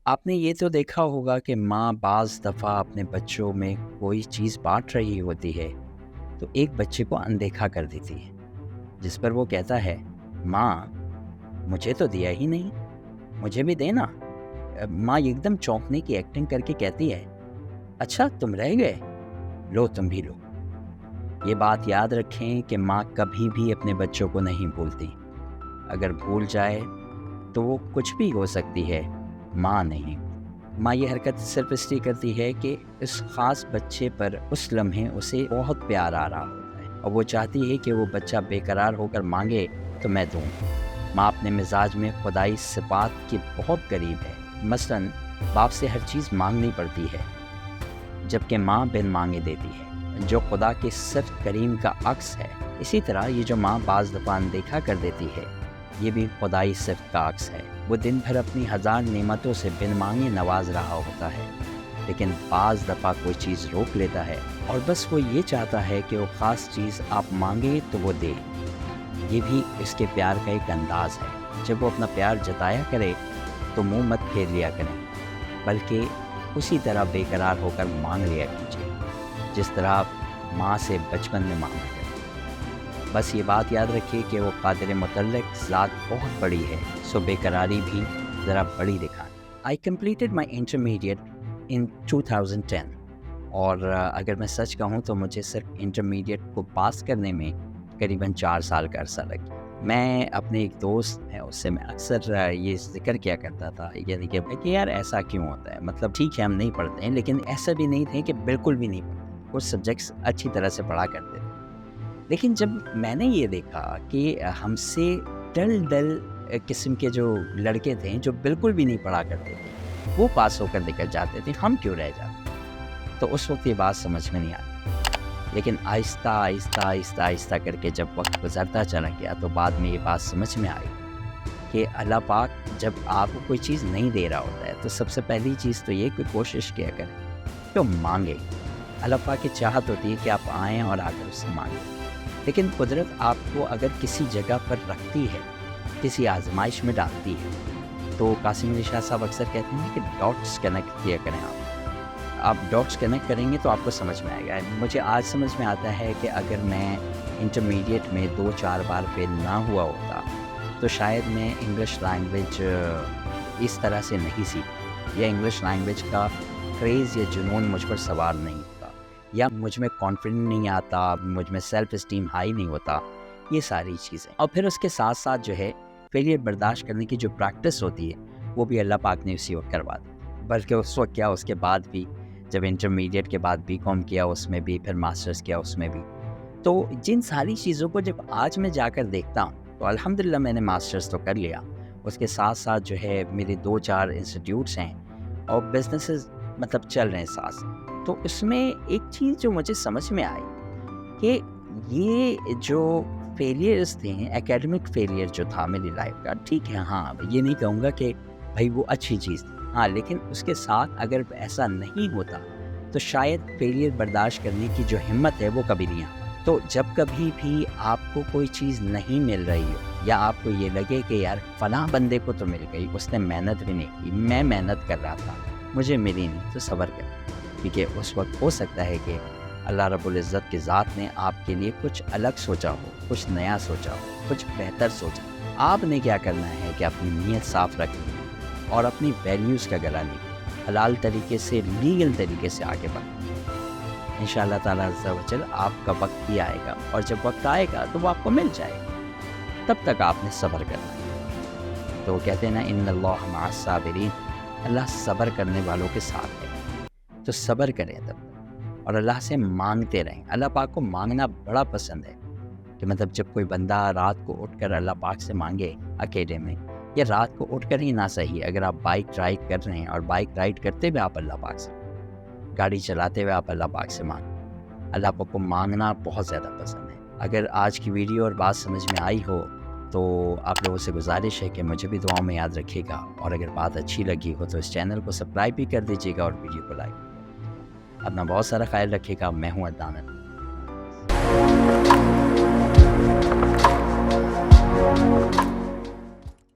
آپ نے یہ تو دیکھا ہوگا کہ ماں بعض دفعہ اپنے بچوں میں کوئی چیز بانٹ رہی ہوتی ہے تو ایک بچے کو اندیکھا کر دیتی ہے، جس پر وہ کہتا ہے ماں مجھے تو دیا ہی نہیں، مجھے بھی دینا۔ ماں ایک دم چونکنے کی ایکٹنگ کر کے کہتی ہے اچھا تم رہ گئے، لو تم بھی لو۔ یہ بات یاد رکھیں کہ ماں کبھی بھی اپنے بچوں کو نہیں بھولتی، اگر بھول جائے تو وہ کچھ بھی ہو سکتی ہے، ماں نہیں۔ ماں یہ حرکت صرف اس لیے کرتی ہے کہ اس خاص بچے پر اس لمحے اسے بہت پیار آ رہا ہوتا ہے اور وہ چاہتی ہے کہ وہ بچہ بے قرار ہو کر مانگے تو میں دوں۔ ماں اپنے مزاج میں خدائی صفات کے بہت قریب ہے، مثلاً باپ سے ہر چیز مانگنی پڑتی ہے جبکہ ماں بن مانگے دیتی ہے، جو خدا کے صفت کریم کا عکس ہے۔ اسی طرح یہ جو ماں بعض دفعہ اندیکھا کر دیتی ہے، یہ بھی خدائی صفت کا عکس ہے۔ وہ دن بھر اپنی ہزار نعمتوں سے بن مانگے نواز رہا ہوتا ہے، لیکن بعض دفعہ کوئی چیز روک لیتا ہے اور بس وہ یہ چاہتا ہے کہ وہ خاص چیز آپ مانگے تو وہ دے۔ یہ بھی اس کے پیار کا ایک انداز ہے۔ جب وہ اپنا پیار جتایا کرے تو منہ مت پھیر لیا کریں، بلکہ اسی طرح بے قرار ہو کر مانگ لیا کیجیے جس طرح آپ ماں سے بچپن میں مانگا کرتے۔ بس یہ بات یاد رکھیے کہ وہ قادر مطلق ذات بہت بڑی ہے، سو بے قراری بھی ذرا بڑی دکھائیں۔ I completed my intermediate in 2010 اور اگر میں سچ کہوں تو مجھے صرف انٹرمیڈیٹ کو پاس کرنے میں قریباً 4 سال کا عرصہ لگا۔ میں اپنے ایک دوست ہے اس سے میں اکثر یہ ذکر کیا کرتا تھا یعنی کہ یار ایسا کیوں ہوتا ہے، مطلب ٹھیک ہے ہم نہیں پڑھتے ہیں لیکن ایسا بھی نہیں تھے کہ بالکل بھی نہیں پڑھتے، کچھ سبجیکٹس اچھی طرح سے پڑھا کرتے تھے۔ لیکن جب میں نے یہ دیکھا کہ ہم سے ڈل قسم کے جو لڑکے تھے جو بالکل بھی نہیں پڑھا کرتے تھے وہ پاس ہو کر نکل جاتے تھے، ہم کیوں رہ جاتے، تو اس وقت یہ بات سمجھ میں نہیں آئی۔ لیکن آہستہ کر کے جب وقت گزرتا چلا گیا تو بعد میں یہ بات سمجھ میں آئی کہ اللہ پاک جب آپ کو کوئی چیز نہیں دے رہا ہوتا ہے تو سب سے پہلی چیز تو یہ کہ کوشش کیا کریں کہ مانگے۔ اللہ پاک کی چاہت ہوتی ہے کہ آپ آئیں اور آ کر اس سے مانگیں، لیکن قدرت آپ کو اگر کسی جگہ پر رکھتی ہے، کسی آزمائش میں ڈالتی ہے، تو قاسم علی شاہ صاحب اکثر کہتے ہیں کہ ڈاٹس کنیکٹ کیا کریں۔ آپ ڈاٹس کنیکٹ کریں گے تو آپ کو سمجھ میں آئے گا۔ مجھے آج سمجھ میں آتا ہے کہ اگر میں انٹرمیڈیٹ میں 2-4 بار فیل نہ ہوا ہوتا تو شاید میں انگلش لینگویج اس طرح سے نہیں سیکھی، یا انگلش لینگویج کا کریز یا جنون مجھ پر سوار نہیں ہوتا، یا مجھ میں کانفیڈنٹ نہیں آتا، مجھ میں سیلف اسٹیم ہائی نہیں ہوتا، یہ ساری چیزیں۔ اور پھر اس کے ساتھ ساتھ جو ہے فیلئر برداشت کرنے کی جو پریکٹس ہوتی ہے وہ بھی اللہ پاک نے اسی وقت کروا دی، بلکہ اس وقت کیا اس کے بعد بھی جب انٹرمیڈیٹ کے بعد بی کام کیا اس میں بھی، پھر ماسٹرز کیا اس میں بھی، تو جن ساری چیزوں کو جب آج میں جا کر دیکھتا ہوں تو الحمدللہ میں نے ماسٹرز تو کر لیا، اس کے ساتھ ساتھ جو ہے میرے 2-4 انسٹیٹیوٹس ہیں اور بزنسز مطلب چل رہے ہیں ساتھ، تو اس میں ایک چیز جو مجھے سمجھ میں آئی کہ یہ جو فیلئرز تھے، ایکیڈمک فیلئر جو تھا میری لائف کا، ٹھیک ہے ہاں یہ نہیں کہوں گا کہ بھائی وہ اچھی چیز تھی، ہاں لیکن اس کے ساتھ اگر ایسا نہیں ہوتا تو شاید فیلئر برداشت کرنے کی جو ہمت ہے وہ کبھی نہیں آتی۔ تو جب کبھی بھی آپ کو کوئی چیز نہیں مل رہی ہو یا آپ کو یہ لگے کہ یار فلاں بندے کو تو مل گئی، اس نے محنت بھی نہیں کی، میں محنت کر رہا تھا مجھے ملی نہیں، تو صبر کر، کیونکہ اس وقت ہو سکتا ہے کہ اللہ رب العزت کی ذات نے آپ کے لیے کچھ الگ سوچا ہو، کچھ نیا سوچا ہو، کچھ بہتر سوچا ہو۔ آپ نے کیا کرنا ہے کہ اپنی نیت صاف رکھنی ہے اور اپنی ویلیوز کا گلا نہیں، حلال طریقے سے، لیگل طریقے سے آگے بڑھنا۔ انشاءاللہ تعالیٰ عز و جل آپ کا وقت بھی آئے گا، اور جب وقت آئے گا تو وہ آپ کو مل جائے گا، تب تک آپ نے صبر کرنا ہے۔ تو وہ کہتے ہیں نا ان اللہ مع الصابرین، اللہ صبر کرنے والوں کے ساتھ ہے، تو صبر کریں تب تک اور اللہ سے مانگتے رہیں۔ اللہ پاک کو مانگنا بڑا پسند ہے کہ مطلب جب کوئی بندہ رات کو اٹھ کر اللہ پاک سے مانگے اکیلے میں، یا رات کو اٹھ کر ہی نہ صحیح، اگر آپ بائک رائڈ کر رہے ہیں اور بائک رائڈ کرتے ہوئے آپ اللہ پاک سے، گاڑی چلاتے ہوئے آپ اللہ پاک سے مانگیں۔ اللہ پاک کو مانگنا بہت زیادہ پسند ہے۔ اگر آج کی ویڈیو اور بات سمجھ میں آئی ہو تو آپ لوگوں سے گزارش ہے کہ مجھے بھی دعاؤں میں یاد رکھیے گا، اور اگر بات اچھی لگی ہو تو اس چینل کو سبسکرائب بھی کر دیجیے گا اور ویڈیو کو لائک۔ اپنا بہت سارا خیال رکھیے گا۔ میں ہوں عدنان۔